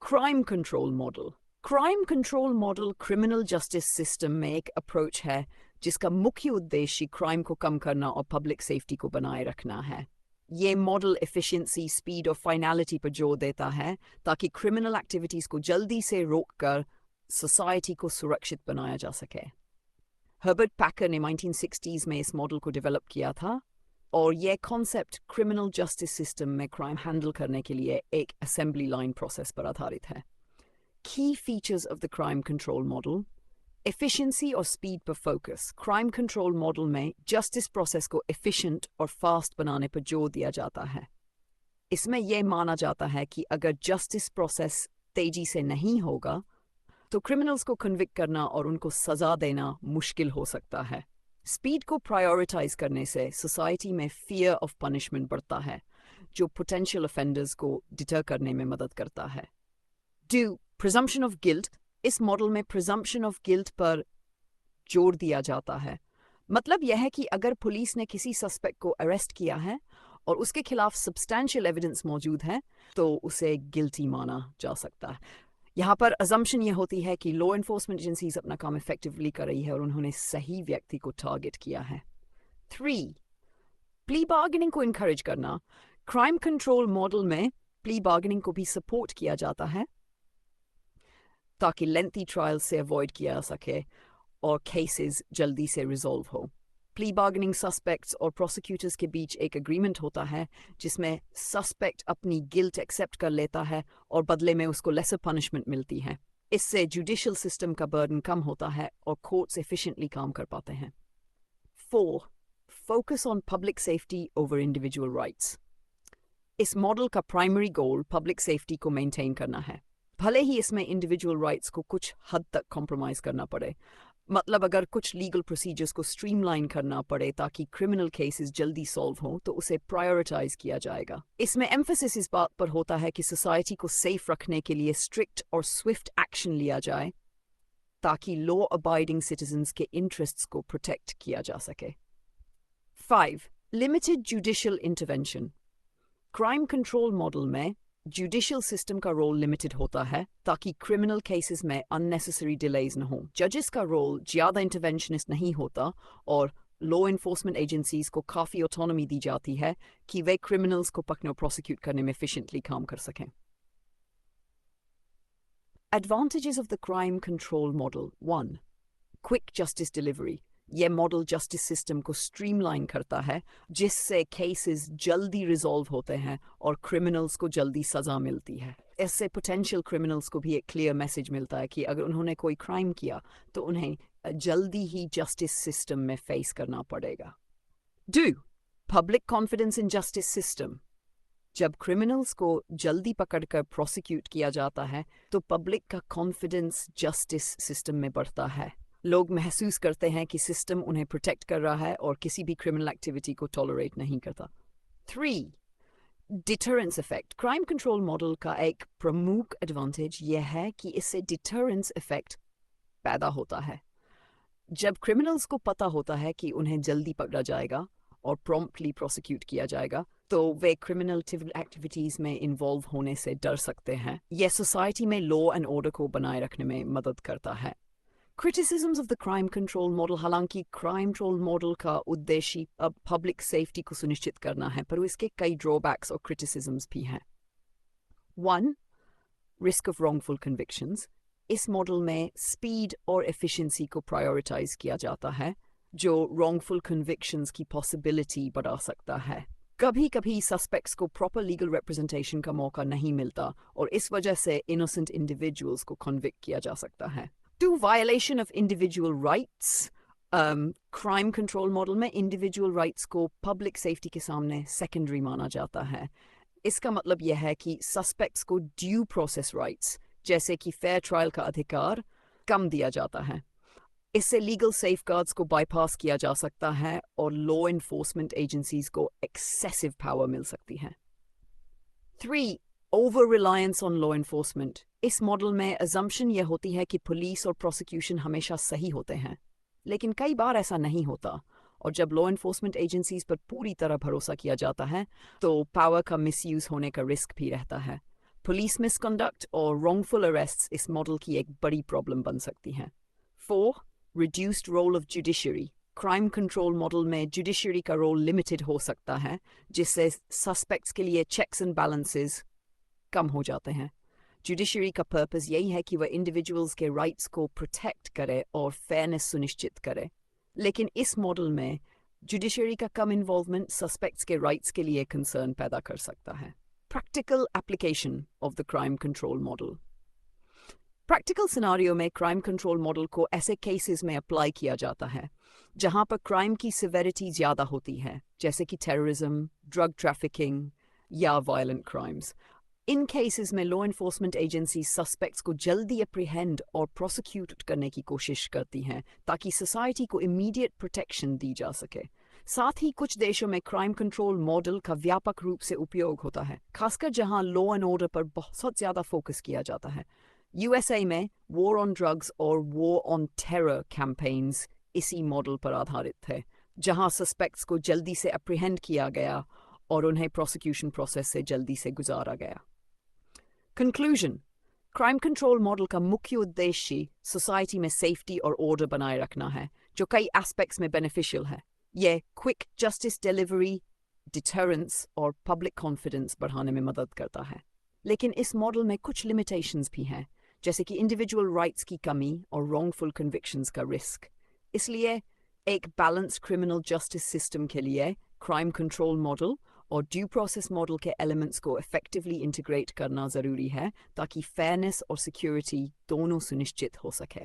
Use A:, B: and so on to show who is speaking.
A: Crime control model. Crime control model criminal justice system में एक approach है जिसका मुख्य उद्देश्य क्राइम को कम करना और पब्लिक सेफ्टी को बनाए रखना है। ये मॉडल एफिशिएंसी, स्पीड और फाइनलिटी पर जोर देता है ताकि क्रिमिनल एक्टिविटीज को जल्दी से रोककर सोसाइटी को सुरक्षित बनाया जा सके। हर्बर्ट पैकर ने 1960s में इस मॉडल को डेवलप किया था और यह कॉन्सेप्ट क्रिमिनल जस्टिस सिस्टम में क्राइम हैंडल करने के लिए एक असेंबली लाइन प्रोसेस पर आधारित है। की features of the crime control model: efficiency और स्पीड पर फोकस। क्राइम कंट्रोल मॉडल में जस्टिस प्रोसेस को एफिशिएंट और फास्ट बनाने पर जोर दिया जाता है। इसमें यह माना जाता है कि अगर जस्टिस प्रोसेस तेजी से नहीं होगा तो क्रिमिनल्स को कन्विक्ट करना और उनको सजा देना मुश्किल हो सकता है। स्पीड को प्रायोरिटाइज करने से सोसाइटी में फियर ऑफ पनिशमेंट बढ़ता है, जो पोटेंशियल ऑफेंडर्स को डिटर करने में मदद करता है। Presumption of guilt. इस मॉडल में प्रिजम्पशन ऑफ गिल्ट पर जोर दिया जाता है। मतलब यह है कि अगर पुलिस ने किसी सस्पेक्ट को अरेस्ट किया है और उसके खिलाफ सब्सटैंशियल एविडेंस मौजूद है तो उसे गिल्टी माना जा सकता है। यहाँ पर अजम्पशन ये होती है कि लॉ एनफोर्समेंट एजेंसीज अपना काम इफेक्टिवली कर रही है और उन्होंने सही व्यक्ति को टारगेट किया है। 3. प्ली बार्गेनिंग को इनकरेज करना। क्राइम कंट्रोल मॉडल में प्ली बार्गेनिंग को भी सपोर्ट किया जाता है ताकि लेंथी ट्रायल से अवॉइड किया जा सके और केसेस जल्दी से रिजॉल्व हो। प्ली बार्गेनिंग सस्पेक्ट्स और प्रोसिक्यूटर्स के बीच एक एग्रीमेंट होता है जिसमें सस्पेक्ट अपनी गिल्ट एक्सेप्ट कर लेता है और बदले में उसको लेसर पनिशमेंट मिलती है। इससे जुडिशियल सिस्टम का बर्डन कम होता है और कोर्ट्स एफिशिएंटली काम कर पाते हैं। 4. Focus on public safety over individual rights. इस मॉडल का प्राइमरी गोल पब्लिक सेफ्टी को मेंटेन करना है, भले ही इसमें इंडिविजुअल राइट्स को कुछ हद तक कॉम्प्रोमाइज करना पड़े। मतलब अगर कुछ लीगल प्रोसीजर्स को स्ट्रीमलाइन करना पड़े ताकि क्रिमिनल केसेस जल्दी सॉल्व हो तो उसे प्रायोरिटाइज किया जाएगा। इसमें एम्फेसिस इस बात पर होता है कि सोसाइटी को सेफ रखने के लिए स्ट्रिक्ट और स्विफ्ट एक्शन लिया जाए ताकि लॉ अबाइडिंग सिटीजन्स के इंटरेस्ट्स को प्रोटेक्ट किया जा सके। 5. Limited judicial intervention. Crime control model में जुडिशियल सिस्टम का रोल लिमिटेड होता है ताकि क्रिमिनल केसेस में अननेसेसरी डिलेज न हो। जजेस का रोल ज़्यादा इंटरवेंशनिस्ट नहीं होता और लॉ एनफोर्समेंट एजेंसीज को काफ़ी ऑटोनॉमी दी जाती है कि वे क्रिमिनल्स को पकड़ने और प्रोसिक्यूट करने में एफिशिएंटली काम कर सकें। Advantages of the crime control model. 1. Quick justice delivery. यह मॉडल जस्टिस सिस्टम को स्ट्रीमलाइन करता है जिससे केसेस जल्दी रिजॉल्व होते हैं और क्रिमिनल्स को जल्दी सजा मिलती है। इससे पोटेंशियल क्रिमिनल्स को भी एक क्लियर मैसेज मिलता है कि अगर उन्होंने कोई क्राइम किया तो उन्हें जल्दी ही जस्टिस सिस्टम में फेस करना पड़ेगा। 2. Public confidence in justice system. जब क्रिमिनल्स को जल्दी पकड़कर प्रोसिक्यूट किया जाता है तो पब्लिक का कॉन्फिडेंस जस्टिस सिस्टम में बढ़ता है। लोग महसूस करते हैं कि सिस्टम उन्हें प्रोटेक्ट कर रहा है और किसी भी क्रिमिनल एक्टिविटी को टॉलरेट नहीं करता। 3. Deterrence effect. Crime control model का एक प्रमुख एडवांटेज यह है कि इससे डिटरेंस इफेक्ट पैदा होता है। जब क्रिमिनल्स को पता होता है कि उन्हें जल्दी पकड़ा जाएगा और प्रॉम्प्टली प्रोसिक्यूट किया जाएगा तो वे क्रिमिनल एक्टिविटीज में इन्वॉल्व होने से डर सकते हैं। यह सोसाइटी में लॉ एंड ऑर्डर को बनाए रखने में मदद करता है। Criticisms of the crime control model. हालांकि क्राइम कंट्रोल मॉडल का उद्देश्य अब पब्लिक सेफ्टी को सुनिश्चित करना है पर इसके कई ड्रॉबैक्स और क्रिटिसिज्म्स भी हैं। 1. Risk of wrongful convictions. इस मॉडल में स्पीड और एफिशिएंसी को प्रायोरिटाइज किया जाता है जो रॉन्गफुल कन्विक्शंस की पॉसिबिलिटी बढ़ा सकता है। कभी कभी सस्पेक्ट्स को प्रॉपर लीगल रिप्रेजेंटेशन का मौका नहीं मिलता और इस वजह से इनोसेंट इंडिविजुअल्स को कन्विक्ट किया जा सकता है। 2. Violation of individual rights. Crime control model में इंडिविजुअल राइट्स को पब्लिक सेफ्टी के सामने सेकेंडरी माना जाता है। इसका मतलब यह है कि सस्पेक्ट्स को ड्यू प्रोसेस राइट्स जैसे कि फेयर ट्रायल का अधिकार कम दिया जाता है। इससे लीगल सेफगार्ड्स को बाईपास किया जा सकता है और लॉ एनफोर्समेंट एजेंसीज को एक्सेसिव पावर मिल सकती है। 3. Over reliance on law enforcement. इस मॉडल में अजम्पशन यह होती है कि पुलिस और प्रोसिक्यूशन हमेशा सही होते हैं, लेकिन कई बार ऐसा नहीं होता और जब लॉ एनफोर्समेंट एजेंसीज पर पूरी तरह भरोसा किया जाता है तो पावर का मिसयूज होने का रिस्क भी रहता है। पुलिस मिसकंडक्ट और wrongful arrests इस मॉडल की एक बड़ी प्रॉब्लम बन सकती हैं। 4. Reduced role of judiciary. Crime control model में जुडिशरी का रोल लिमिटेड हो सकता है, जिससे सस्पेक्ट्स के लिए चेक्स एंड बैलेंसेस कम हो जाते हैं। जुडिशरी का पर्पस यही है कि वह इंडिविजुअल्स के राइट्स को प्रोटेक्ट करे और फेयरनेस सुनिश्चित करे, लेकिन इस मॉडल में जुडिशरी का कम इन्वॉल्वमेंट सस्पेक्ट्स के राइट्स के लिए कंसर्न पैदा कर सकता है। Practical application of the crime control model. Practical scenario में क्राइम कंट्रोल मॉडल को ऐसे केसेस में अप्लाई किया जाता है जहां पर क्राइम की सिवेरिटी ज़्यादा होती है, जैसे कि टेररिज्म, ड्रग ट्रैफिकिंग या वायलेंट क्राइम्स। इन केसेस में लॉ एनफोर्समेंट एजेंसी सस्पेक्ट्स को जल्दी अप्रीहेंड और प्रोसिक्यूट करने की कोशिश करती हैं ताकि सोसाइटी को इमीडिएट प्रोटेक्शन दी जा सके। साथ ही कुछ देशों में क्राइम कंट्रोल मॉडल का व्यापक रूप से उपयोग होता है, खासकर जहां लॉ एंड ऑर्डर पर बहुत ज़्यादा फोकस किया जाता है। यूएसए में वॉर ऑन ड्रग्स और वॉर ऑन टेरर कैंपेन्स इसी मॉडल पर आधारित थे, जहां सस्पेक्ट्स को जल्दी से अप्रीहेंड किया गया और उन्हें प्रोसिक्यूशन प्रोसेस से जल्दी से गुजारा गया। कंक्लूजन, क्राइम कंट्रोल मॉडल का मुख्य उद्देश्य सोसाइटी में सेफ्टी और ऑर्डर बनाए रखना है, जो कई एस्पेक्ट्स में बेनिफिशियल है। यह क्विक जस्टिस डिलीवरी, डिटरेंस और पब्लिक कॉन्फिडेंस बढ़ाने में मदद करता है। लेकिन इस मॉडल में कुछ लिमिटेशंस भी हैं, जैसे कि इंडिविजुअल राइट्स की कमी और रॉन्गफुल कन्विक्शंस का रिस्क। इसलिए एक बैलेंस्ड क्रिमिनल जस्टिस सिस्टम के लिए क्राइम कंट्रोल मॉडल और ड्यू प्रोसेस मॉडल के एलिमेंट्स को इफेक्टिवली इंटीग्रेट करना ज़रूरी है ताकि फेयरनेस और सिक्योरिटी दोनों सुनिश्चित हो सके।